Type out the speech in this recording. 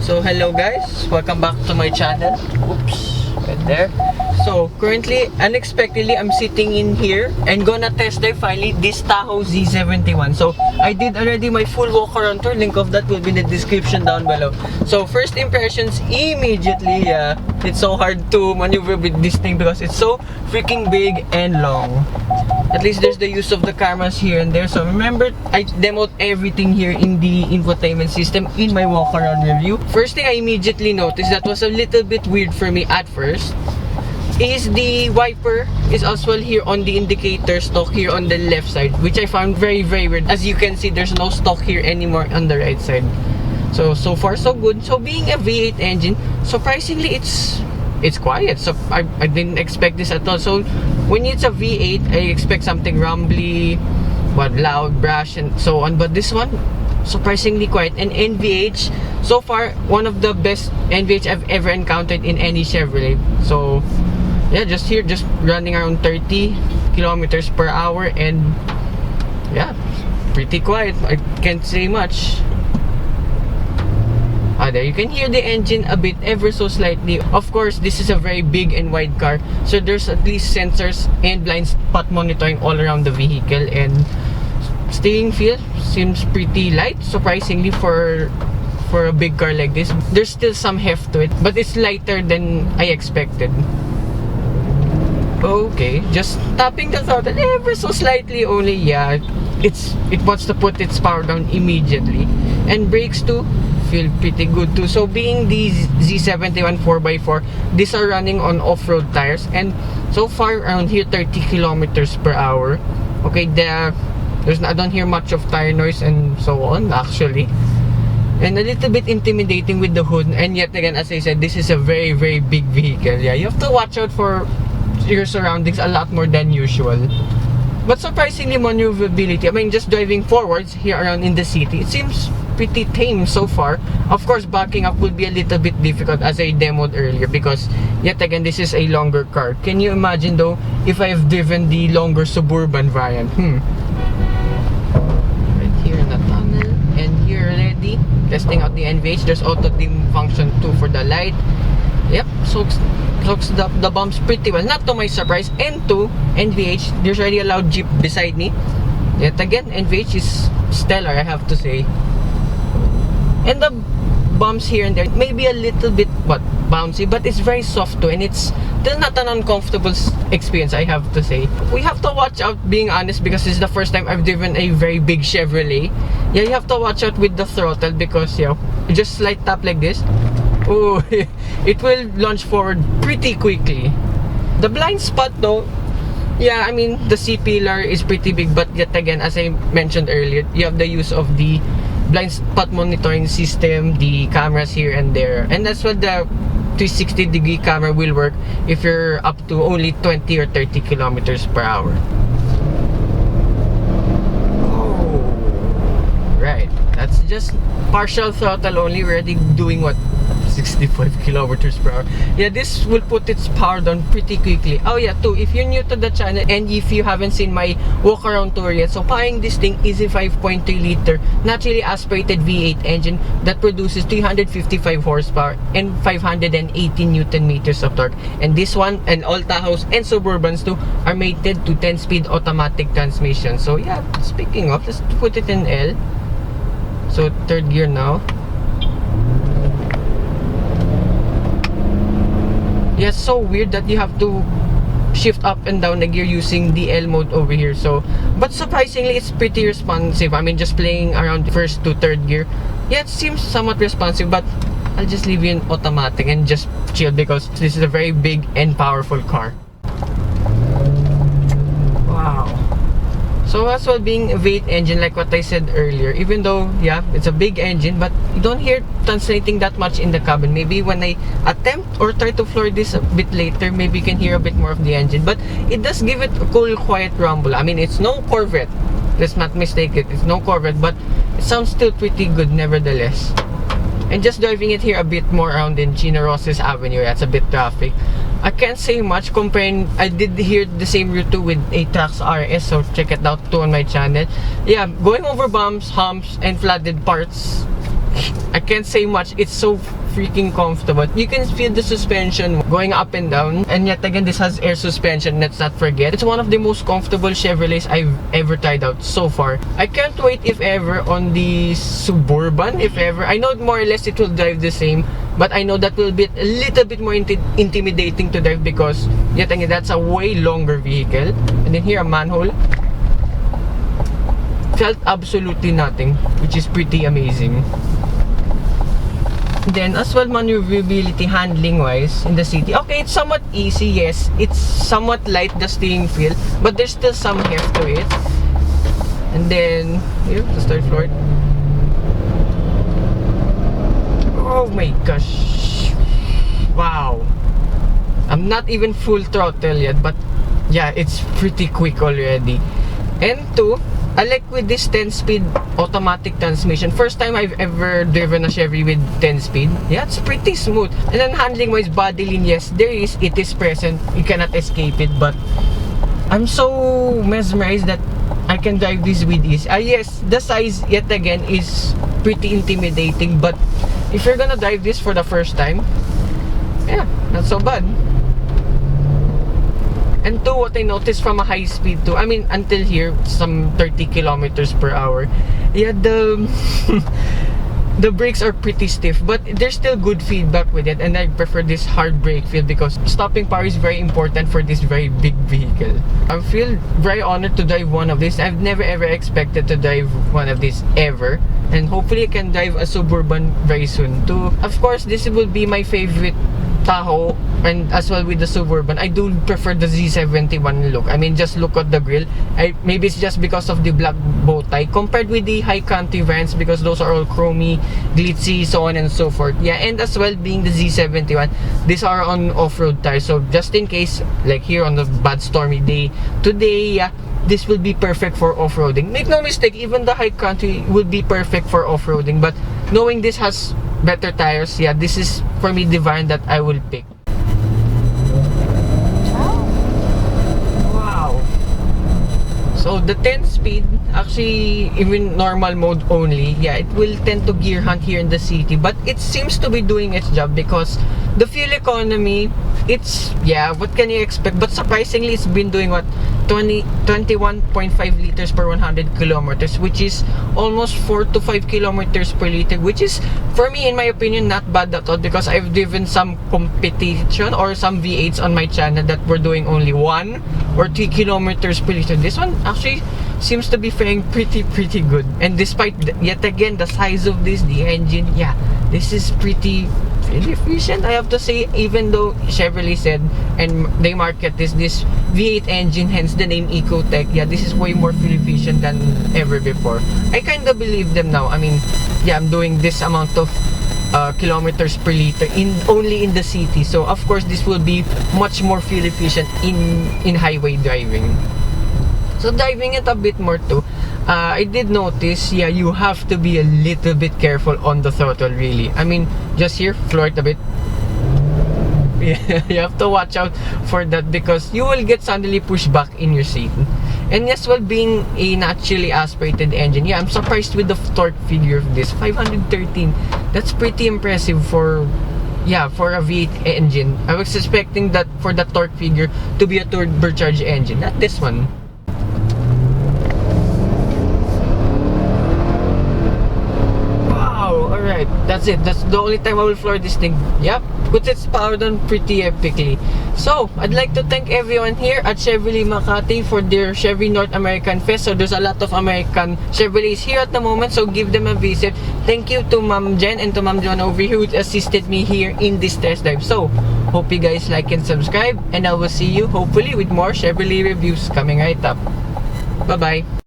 So hello guys, welcome back to my channel. Oops, right there. So currently, unexpectedly, I'm sitting in here and gonna test drive finally this Tahoe Z71. So I did already my full walk around tour. Link of that will be in the description down below. So first impressions immediately, it's so hard to maneuver with this thing because it's so freaking big and long. At least there's the use of the cameras here and there. So remember, I demoed everything here in the infotainment system in my walk around review. First thing I immediately noticed that was a little bit weird for me at first is the wiper is as well here on the indicator stock here on the left side, which I found very weird. As you can see, there's no stock here anymore on the right side. So far so good. So being a V8 engine, surprisingly it's quiet. So I didn't expect this at all. So when it's a V8, I expect something rumbly, loud, brash and so on, but this one surprisingly quiet. And NVH, so far one of the best NVH I've ever encountered in any Chevrolet. So yeah, just running around 30 kilometers per hour, and yeah, pretty quiet. I can't say much. There you can hear the engine a bit, ever so slightly. Of course, this is a very big and wide car, so there's at least sensors and blind spot monitoring all around the vehicle, and steering feel seems pretty light, surprisingly, for a big car like this. There's still some heft to it, but it's lighter than I expected. Okay, just tapping the throttle ever so slightly only. Yeah, it wants to put its power down immediately, and brakes too feel pretty good too. So being the Z71 4x4, these are running on off-road tires, and so far around here 30 kilometers per hour. Okay, I don't hear much of tire noise and so on actually, and a little bit intimidating with the hood. And yet again, as I said, this is a very big vehicle. Yeah, you have to watch out for your surroundings a lot more than usual. But surprisingly, maneuverability, I mean, just driving forwards here around in the city, it seems pretty tame so far. Of course, backing up would be a little bit difficult, as I demoed earlier, because yet again, this is a longer car. Can you imagine though if I have driven the longer suburban variant? Right here in the tunnel, and here already testing out the NVH. There's auto dim function too for the light. Yep, soaks the bumps pretty well, not to my surprise. And to NVH, there's already a loud Jeep beside me. Yet again, NVH is stellar, I have to say. And the bumps here and there may be a little bit bouncy, but it's very soft too, and it's still not an uncomfortable experience, I have to say. We have to watch out, being honest, because this is the first time I've driven a very big Chevrolet. Yeah, you have to watch out with the throttle, because just slight tap like this, oh, it will launch forward pretty quickly. The blind spot though, yeah, I mean, the C-pillar is pretty big, but yet again, as I mentioned earlier, you have the use of the blind spot monitoring system, the cameras here and there, and that's what the 360-degree camera will work if you're up to only 20 or 30 kilometers per hour. Oh, right, that's just partial throttle only. We're already doing 65 kilometers per hour. Yeah, this will put its power down pretty quickly. Oh yeah, too, if you're new to the channel and if you haven't seen my walk around tour yet, so buying this thing is a 5.3 liter naturally aspirated V8 engine that produces 355 horsepower and 580 newton meters of torque. And this one, and all Tahoes and Suburbans too, are mated to 10-speed automatic transmission. So yeah, speaking of, let's put it in L. So third gear now. Yeah, it's so weird that you have to shift up and down the gear using the L mode over here. So, but surprisingly, it's pretty responsive. I mean, just playing around first to third gear, yeah, it seems somewhat responsive, but I'll just leave you in automatic and just chill, because this is a very big and powerful car. Wow. So as well, being a V8 engine, like what I said earlier, even though, yeah, it's a big engine, but you don't hear translating that much in the cabin. Maybe when I attempt or try to floor this a bit later, maybe you can hear a bit more of the engine, but it does give it a cool, quiet rumble. I mean, it's no Corvette, let's not mistake it, it's no Corvette, but it sounds still pretty good nevertheless. And just driving it here a bit more around in Chino Roces Avenue, that's a bit traffic. I can't say much comparing. I did hear the same route too with a Trax RS, so check it out too on my channel. Yeah, going over bumps, humps, and flooded parts, I can't say much. It's so freaking comfortable. You can feel the suspension going up and down. And yet again, this has air suspension, let's not forget. It's one of the most comfortable Chevrolets I've ever tried out so far. I can't wait if ever on the Suburban, if ever. I know more or less it will drive the same, but I know that will be a little bit more intimidating to drive because yet again, that's a way longer vehicle. And then here, a manhole. Felt absolutely nothing, which is pretty amazing. Then as well, maneuverability handling wise in the city, okay, it's somewhat easy. Yes, it's somewhat light, the steering feel, but there's still some heft to it. And then here, the third floor. Oh my gosh, wow. I'm not even full throttle yet, but yeah, it's pretty quick already. And two, I like with this 10-speed automatic transmission. First time I've ever driven a Chevy with 10-speed. Yeah, it's pretty smooth. And then handling-wise, body lean, yes, it is present. You cannot escape it. But I'm so mesmerized that I can drive this with ease. Yes, the size, yet again, is pretty intimidating. But if you're gonna drive this for the first time, yeah, not so bad. And two, what I noticed from a high speed too, I mean, until here, some 30 kilometers per hour. Yeah, the brakes are pretty stiff, but there's still good feedback with it. And I prefer this hard brake feel because stopping power is very important for this very big vehicle. I feel very honored to drive one of these. I've never ever expected to drive one of these ever. And hopefully I can drive a Suburban very soon too. Of course, this will be my favorite Tahoe, and as well with the Suburban. I do prefer the Z71 look. I mean, just look at the grille. Maybe it's just because of the black bow tie compared with the high country vans, because those are all chromy, glitzy, so on and so forth. Yeah, and as well being the Z71, these are on off-road tires. So just in case, like here on the bad stormy day today, yeah, this will be perfect for off-roading. Make no mistake, even the high country would be perfect for off-roading. But knowing this has better tires, yeah, this is for me the variant that I will pick. Wow. So the 10 speed, actually even normal mode only, yeah, it will tend to gear hunt here in the city, but it seems to be doing its job because the fuel economy, it's, yeah, what can you expect? But surprisingly, it's been doing what, 21.5 liters per 100 kilometers, which is almost 4 to 5 kilometers per liter, which is, for me, in my opinion, not bad at all, because I've driven some competition or some V8s on my channel that were doing only 1 or 2 kilometers per liter. This one actually seems to be faring pretty good. And despite, yet again, the size of this, the engine, yeah, this is pretty efficient, I have to say, even though Chevrolet said, and they market this V8 engine, hence the name Ecotech. Yeah, this is way more fuel efficient than ever before. I kind of believe them now. I mean, yeah, I'm doing this amount of kilometers per liter only in the city, so of course this will be much more fuel efficient in highway driving. So driving it a bit more too, I did notice, yeah, you have to be a little bit careful on the throttle, really. I mean, just here, floor it a bit. Yeah, you have to watch out for that because you will get suddenly pushed back in your seat. And as well, being a naturally aspirated engine, yeah, I'm surprised with the torque figure of this, 513. That's pretty impressive for, yeah, for a V8 engine. I was expecting that for the torque figure to be a turbocharged engine, not this one. Alright, that's it. That's the only time I will floor this thing. Yep, puts its power down pretty epically. So, I'd like to thank everyone here at Chevrolet Makati for their Chevy North American Fest. So, there's a lot of American Chevrolets here at the moment, so give them a visit. Thank you to Ma'am Jen and to Ma'am John over here who assisted me here in this test drive. So, hope you guys like and subscribe, and I will see you hopefully with more Chevrolet reviews coming right up. Bye-bye.